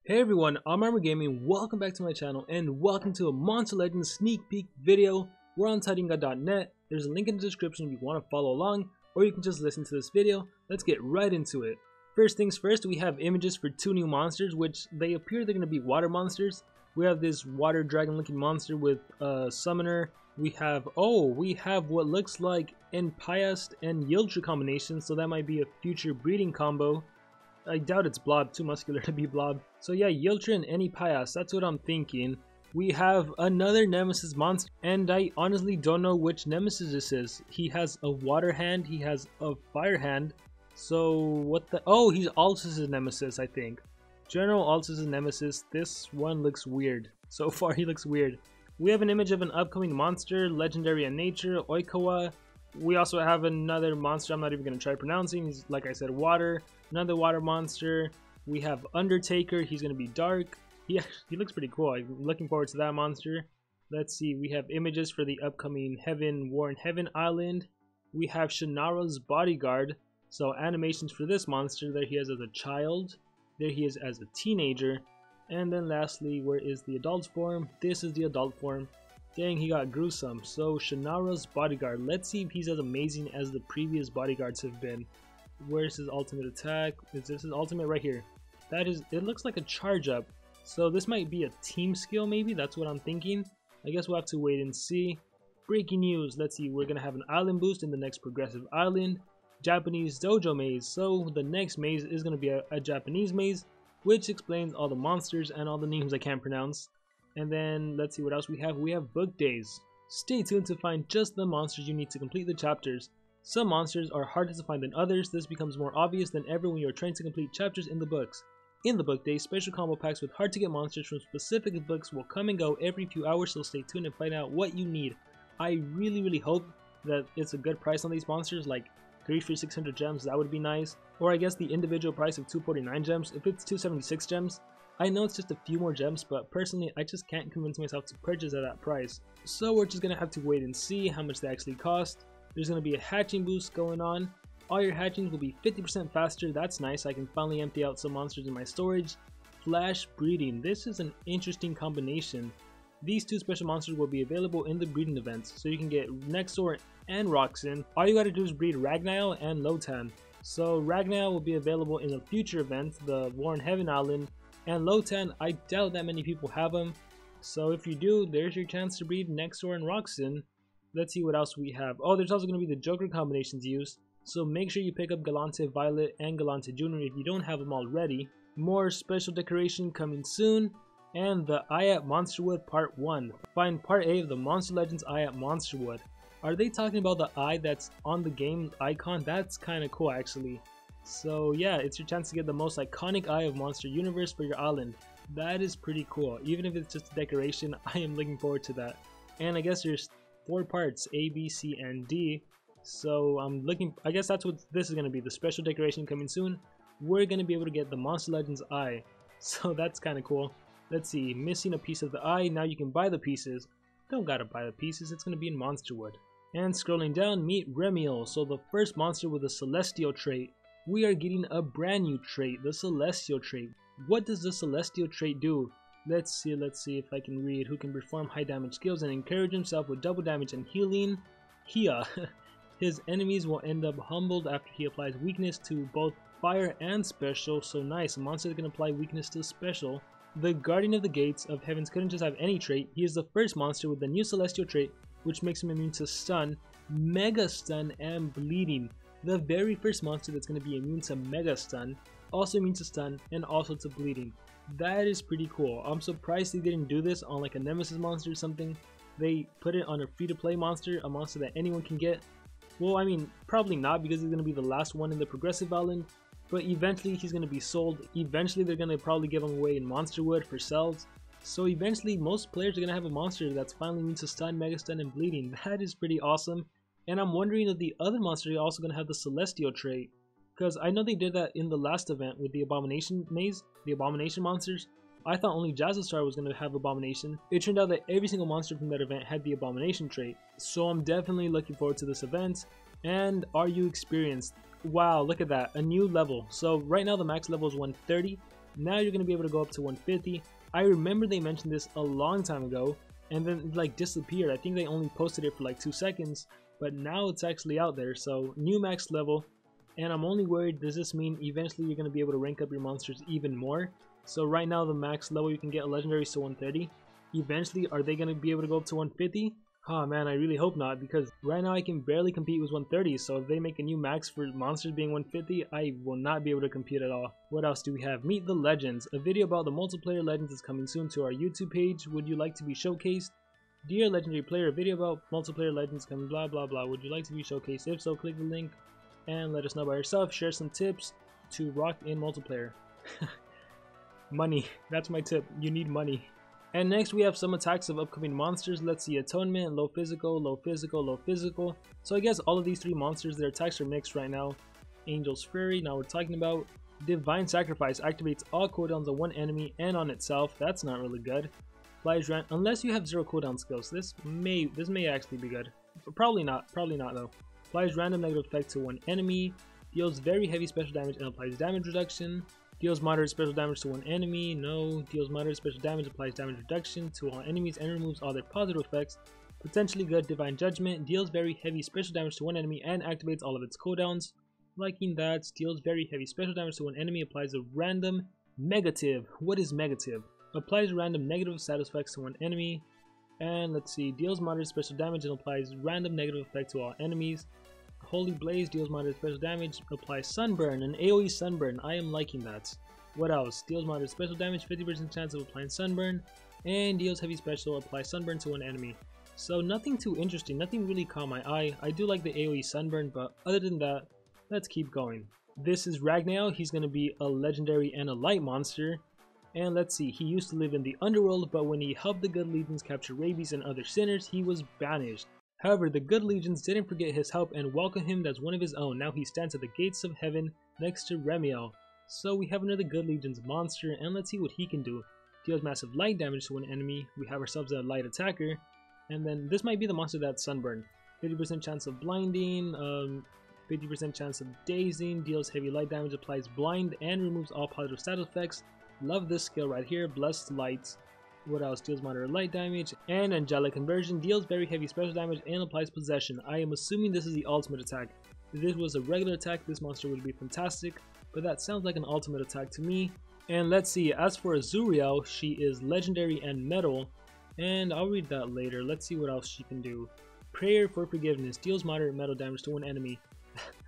Hey everyone, I'm Armor Gaming. Welcome back to my channel and welcome to a Monster Legends sneak peek video. We're on Taringa.net. There's a link in the description if you want to follow along, or you can just listen to this video. Let's get right into it. First things first, we have images for two new monsters, which they appear they're going to be water monsters. We have this water dragon looking monster with a summoner. We have what looks like Enpiast and Yiltra combination, so that might be a future breeding combo. I doubt it's Blob, too muscular to be Blob. So yeah, Yiltra and Enpiast, that's what I'm thinking. We have another Nemesis monster, and I honestly don't know which Nemesis this is. He has a water hand, he has a fire hand. So what the, oh, he's Altus' Nemesis, I think. General Altus' Nemesis. This one looks weird. So far he looks weird. We have an image of an upcoming monster, legendary in nature, Oikawa. We also have another monster I'm not even going to try pronouncing. He's, like I said, water. Another water monster. We have Undertaker. He's going to be dark. He looks pretty cool. I'm looking forward to that monster. Let's see. We have images for the upcoming War in Heaven Island. We have Shannara's Bodyguard. So animations for this monster. There he is as a child. There he is as a teenager. And then lastly, where is the adult form? This is the adult form. Dang, he got gruesome. So Shannara's Bodyguard. Let's see if he's as amazing as the previous bodyguards have been. Where's his ultimate attack? Is this his ultimate right here? That is, it looks like a charge up. So this might be a team skill maybe, that's what I'm thinking. I guess we'll have to wait and see. Breaking news, let's see, we're gonna have an island boost in the next progressive island. Japanese dojo maze. So the next maze is gonna be a Japanese maze, which explains all the monsters and all the names I can't pronounce. And then let's see what else we have. We have book days. Stay tuned to find just the monsters you need to complete the chapters. Some monsters are harder to find than others. This becomes more obvious than ever when you are trying to complete chapters in the books. In the book days, special combo packs with hard to get monsters from specific books will come and go every few hours, so stay tuned and find out what you need. I really hope that it's a good price on these monsters, like 3 for 600 gems, that would be nice. Or I guess the individual price of 249 gems. If it's 276 gems, I know it's just a few more gems, but personally I just can't convince myself to purchase at that price. So we're just gonna have to wait and see how much they actually cost. There's gonna be a hatching boost going on. All your hatchings will be 50% faster. That's nice. I can finally empty out some monsters in my storage. Flash breeding. This is an interesting combination. These two special monsters will be available in the breeding events, so you can get Nexor and Roxin. All you gotta do is breed Ragnail and Lotan. So Ragnail will be available in a future event, the War in Heaven Island, and Lotan, I doubt that many people have them. So if you do, there's your chance to breed Nexor and Roxin. Let's see what else we have. Oh, there's also going to be the Joker combinations used. So make sure you pick up Galante Violet and Galante Jr. if you don't have them already. More special decoration coming soon. And the Eye at Monsterwood Part 1. Find Part A of the Monster Legends Eye at Monsterwood. Are they talking about the eye that's on the game icon? That's kind of cool actually. So yeah, it's your chance to get the most iconic eye of Monster Universe for your island. That is pretty cool. Even if it's just a decoration, I am looking forward to that. And I guess there's 4 parts, A, B, C, and D. So I guess that's what this is going to be, the special decoration coming soon. We're going to be able to get the Monster Legends eye. So that's kind of cool. Let's see, missing a piece of the eye, now you can buy the pieces. Don't gotta buy the pieces, it's going to be in Monsterwood. And scrolling down, meet Remiel. So the first monster with a Celestial trait. We are getting a brand new trait, the Celestial trait. What does the Celestial trait do? Let's see if I can read. Who can perform high damage skills and encourage himself with double damage and healing. His enemies will end up humbled after he applies weakness to both fire and special. So nice, a monster that can apply weakness to special. The Guardian of the Gates of Heavens couldn't just have any trait. He is the first monster with the new Celestial trait, which makes him immune to stun, mega stun, and bleeding. The very first monster that's going to be immune to mega stun, also immune to stun, and also to bleeding. That is pretty cool. I'm surprised they didn't do this on like a Nemesis monster or something. They put it on a free-to-play monster, a monster that anyone can get. Well, I mean, probably not because he's going to be the last one in the progressive island, but eventually he's going to be sold. Eventually they're going to probably give him away in Monsterwood for sales. So eventually most players are going to have a monster that's finally immune to stun, mega stun, and bleeding. That is pretty awesome. And I'm wondering if the other monster are also going to have the Celestial trait. Because I know they did that in the last event with the Abomination Maze, the Abomination monsters. I thought only Jazzastar was going to have Abomination. It turned out that every single monster from that event had the Abomination trait. So I'm definitely looking forward to this event. And are you experienced? Wow, look at that, a new level. So right now the max level is 130. Now you're going to be able to go up to 150. I remember they mentioned this a long time ago, and then it like disappeared. I think they only posted it for like 2 seconds, but now it's actually out there. So new max level, and I'm only worried, does this mean eventually you're going to be able to rank up your monsters even more? So right now the max level you can get legendaries to 130. Eventually, are they going to be able to go up to 150? Oh man, I really hope not, because right now I can barely compete with 130, so if they make a new max for monsters being 150, I will not be able to compete at all. What else do we have? Meet the Legends. A video about the multiplayer legends is coming soon to our YouTube page. Would you like to be showcased? Dear legendary player, a video about multiplayer legends coming blah blah blah. Would you like to be showcased? If so, click the link and let us know by yourself. Share some tips to rock in multiplayer. Money, that's my tip. You need money. And next we have some attacks of upcoming monsters. Let's see, Atonement, low physical, low physical, low physical. So I guess all of these 3 monsters, their attacks are mixed right now. Angel's Fury, now we're talking about Divine Sacrifice, activates all cooldowns on one enemy and on itself. That's not really good. Applies unless you have 0 cooldown skills. This may actually be good. Probably not though. Applies random negative effect to one enemy. Deals very heavy special damage and applies damage reduction. Deals moderate special damage to one enemy, no. Deals moderate special damage, applies damage reduction to all enemies and removes all their positive effects. Potentially good. Divine Judgment, deals very heavy special damage to one enemy and activates all of its cooldowns. Liking that. Deals very heavy special damage to one enemy, applies a random negative. What is negative? Applies random negative status effects to one enemy. And let's see, deals moderate special damage and applies random negative effect to all enemies. Holy Blaze, deals moderate special damage, applies Sunburn, an AoE Sunburn. I am liking that. What else? Deals moderate special damage, 50% chance of applying Sunburn, and deals heavy special, applies Sunburn to one enemy. So nothing too interesting, nothing really caught my eye. I do like the AoE Sunburn, but other than that, let's keep going. This is Ragnail. He's going to be a legendary and a light monster. And let's see, he used to live in the underworld, but when he helped the good legions capture rabies and other sinners, he was banished. However, the good legions didn't forget his help and welcomed him as one of his own. Now he stands at the gates of heaven next to Ermysenigma. So we have another good legions monster, and let's see what he can do. Deals massive light damage to one enemy. We have ourselves a light attacker. And then this might be the monster that's Sunburn. 50% chance of blinding, 50% chance of dazing, deals heavy light damage, applies blind, and removes all positive status effects. Love this skill right here, Blessed Light. What else? Deals moderate light damage, and Angelic Conversion, deals very heavy special damage and applies Possession. I am assuming this is the ultimate attack. If this was a regular attack, this monster would be fantastic, but that sounds like an ultimate attack to me. And let's see, as for Azuriel, she is legendary and metal, and I'll read that later. Let's see what else she can do. Prayer for Forgiveness, deals moderate metal damage to one enemy.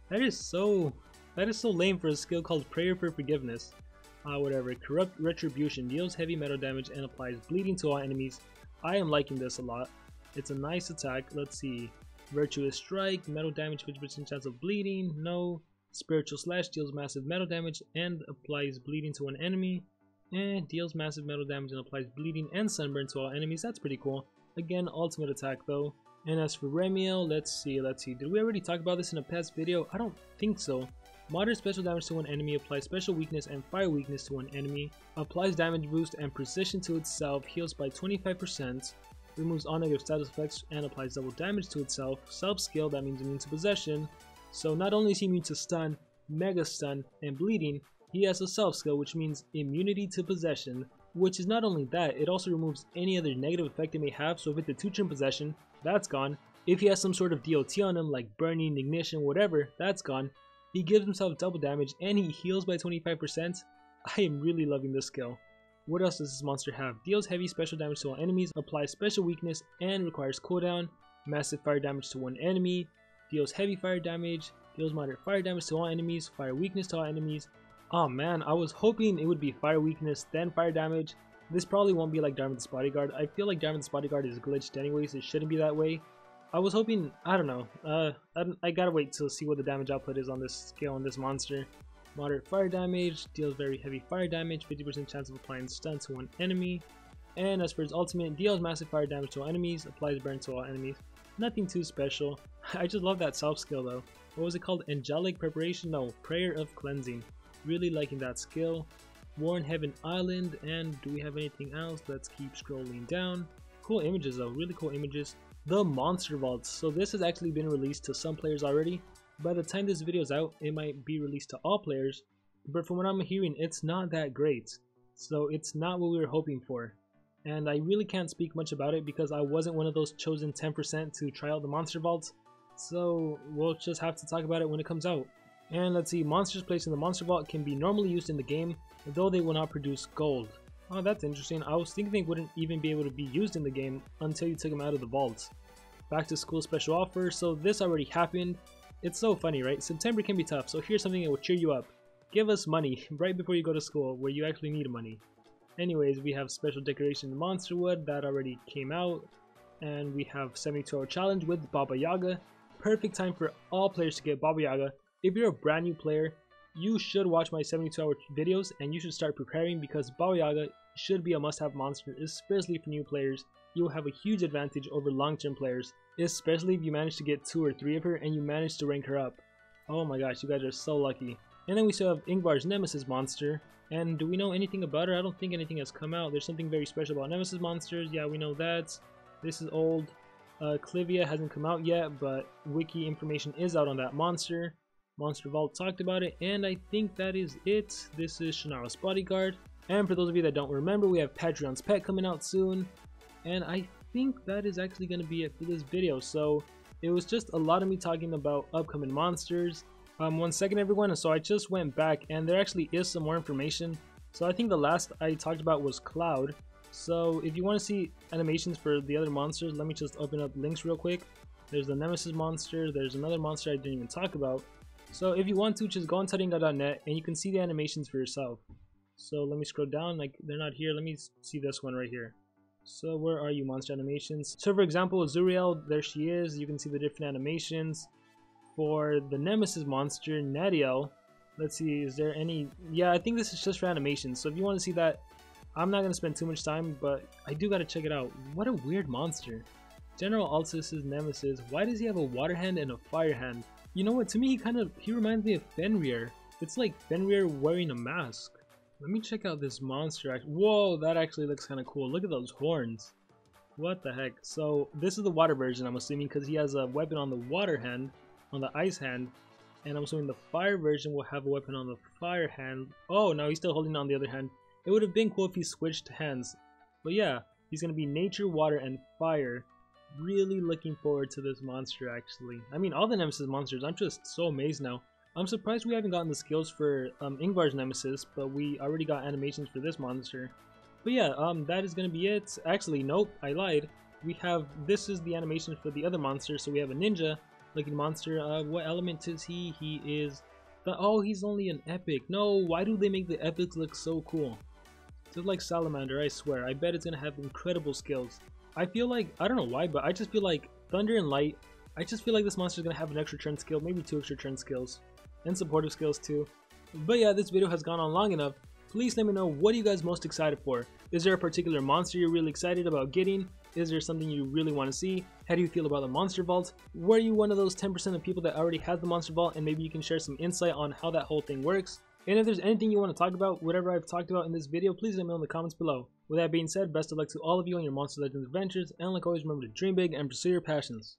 That is so lame for a skill called Prayer for Forgiveness. Whatever. Corrupt Retribution, deals heavy metal damage and applies bleeding to all enemies. I am liking this a lot. It's a nice attack. Let's see. Virtuous Strike, metal damage, 50% chance of bleeding, no. Spiritual Slash, deals massive metal damage and applies bleeding to one enemy. And deals massive metal damage and applies bleeding and sunburn to all enemies. That's pretty cool. Again, ultimate attack though. And as for Remiel, let's see. Did we already talk about this in a past video? I don't think so. Moderate special damage to one enemy, applies special weakness and fire weakness to one enemy, applies damage boost and precision to itself, heals by 25%, removes all negative status effects and applies double damage to itself. Self-skill, that means immune to possession. So not only is he immune to stun, mega stun, and bleeding, he has a self-skill which means immunity to possession, which is not only that, it also removes any other negative effect it may have. So if it's a 2-turn possession, that's gone. If he has some sort of DOT on him like burning, ignition, whatever, that's gone. He gives himself double damage and he heals by 25%. I am really loving this skill. What else does this monster have? Deals heavy special damage to all enemies, applies special weakness and requires cooldown. Massive fire damage to one enemy, deals heavy fire damage, deals moderate fire damage to all enemies, fire weakness to all enemies. Oh man, I was hoping it would be fire weakness then fire damage. This probably won't be like Darmin's Bodyguard. I feel like Darmin's Bodyguard is glitched anyways, it shouldn't be that way. I was hoping, I don't know, I gotta wait to see what the damage output is on this skill on this monster. Moderate fire damage, deals very heavy fire damage, 50% chance of applying stun to one enemy. And as for his ultimate, deals massive fire damage to all enemies, applies burn to all enemies. Nothing too special. I just love that self skill though. What was it called? Angelic Preparation? No, Prayer of Cleansing. Really liking that skill. Warren Heaven Island, and do we have anything else? Let's keep scrolling down. Cool images though, really cool images. The Monster Vaults. So this has actually been released to some players already. By the time this video is out, it might be released to all players. but from what I'm hearing, it's not that great. So it's not what we were hoping for. And I really can't speak much about it because I wasn't one of those chosen 10% to try out the monster vault. So we'll just have to talk about it when it comes out. And let's see, monsters placed in the monster vault can be normally used in the game, though they will not produce gold. Oh, that's interesting. I was thinking they wouldn't even be able to be used in the game until you took them out of the vault. Back to school special offer, so this already happened. It's so funny, right? September can be tough, so here's something that will cheer you up. Give us money right before you go to school, where you actually need money. Anyways, we have special decoration monster wood that already came out, and we have 72-hour challenge with Baba Yaga. Perfect time for all players to get Baba Yaga. If you're a brand new player, you should watch my 72-hour videos and you should start preparing because Baba Yaga should be a must-have monster, especially for new players. You will have a huge advantage over long-term players, especially if you manage to get 2 or 3 of her and you manage to rank her up. Oh my gosh, you guys are so lucky. And then we still have Ingvar's Nemesis monster. And do we know anything about her? I don't think anything has come out. There's something very special about Nemesis monsters. Yeah, we know that. This is old. Clivia hasn't come out yet, but wiki information is out on that monster. Monster Vault talked about it, and I think that is it. This is Shannara's Bodyguard. And for those of you that don't remember, we have Patron's Pet coming out soon. And I think that is actually going to be it for this video. So it was just a lot of me talking about upcoming monsters. 1 second everyone, so I just went back and there actually is some more information. So I think the last I talked about was Cloud. So if you want to see animations for the other monsters, let me just open up links real quick. There's the Nemesis monster, there's another monster I didn't even talk about. So if you want to, just go on taringa.net and you can see the animations for yourself. So let me scroll down, like they're not here, let me see this one right here. So where are you, monster animations? So for example, Zuriel, there she is, you can see the different animations. For the Nemesis monster, Nadiel, let's see, is there any... Yeah, I think this is just for animations, so if you want to see that, I'm not going to spend too much time, but I do got to check it out. What a weird monster. General Altus's Nemesis, why does he have a water hand and a fire hand? You know what, to me he reminds me of Fenrir. It's like Fenrir wearing a mask. Let me check out this monster. Whoa, that actually looks kind of cool. Look at those horns. What the heck? So this is the water version, I'm assuming, because he has a weapon on the water hand, on the ice hand, and I'm assuming the fire version will have a weapon on the fire hand. Oh, no, he's still holding on the other hand. It would have been cool if he switched hands. But yeah, he's going to be nature, water, and fire. Really looking forward to this monster, actually. I mean, all the Nemesis monsters, I'm just so amazed now. I'm surprised we haven't gotten the skills for Ingvar's Nemesis, but we already got animations for this monster. But yeah, that is going to be it. Actually, nope, I lied. This is the animation for the other monster, so we have a ninja looking monster. What element is he? He is oh, he's only an epic. No, why do they make the epics look so cool? Just like Salamander, I swear. I bet it's gonna have incredible skills. I feel like, I don't know why, but I just feel like Thunder and Light, I just feel like this monster is gonna have an extra turn skill, maybe 2 extra turn skills, and supportive skills too. But yeah, this video has gone on long enough. Please let me know, what are you guys most excited for? Is there a particular monster you're really excited about getting? Is there something you really want to see? How do you feel about the Monster Vault? Were you one of those 10% of people that already has the Monster Vault, and maybe you can share some insight on how that whole thing works? And if there's anything you want to talk about, whatever I've talked about in this video, please let me know in the comments below. With that being said, best of luck to all of you on your Monster Legends adventures, and like always, remember to dream big and pursue your passions.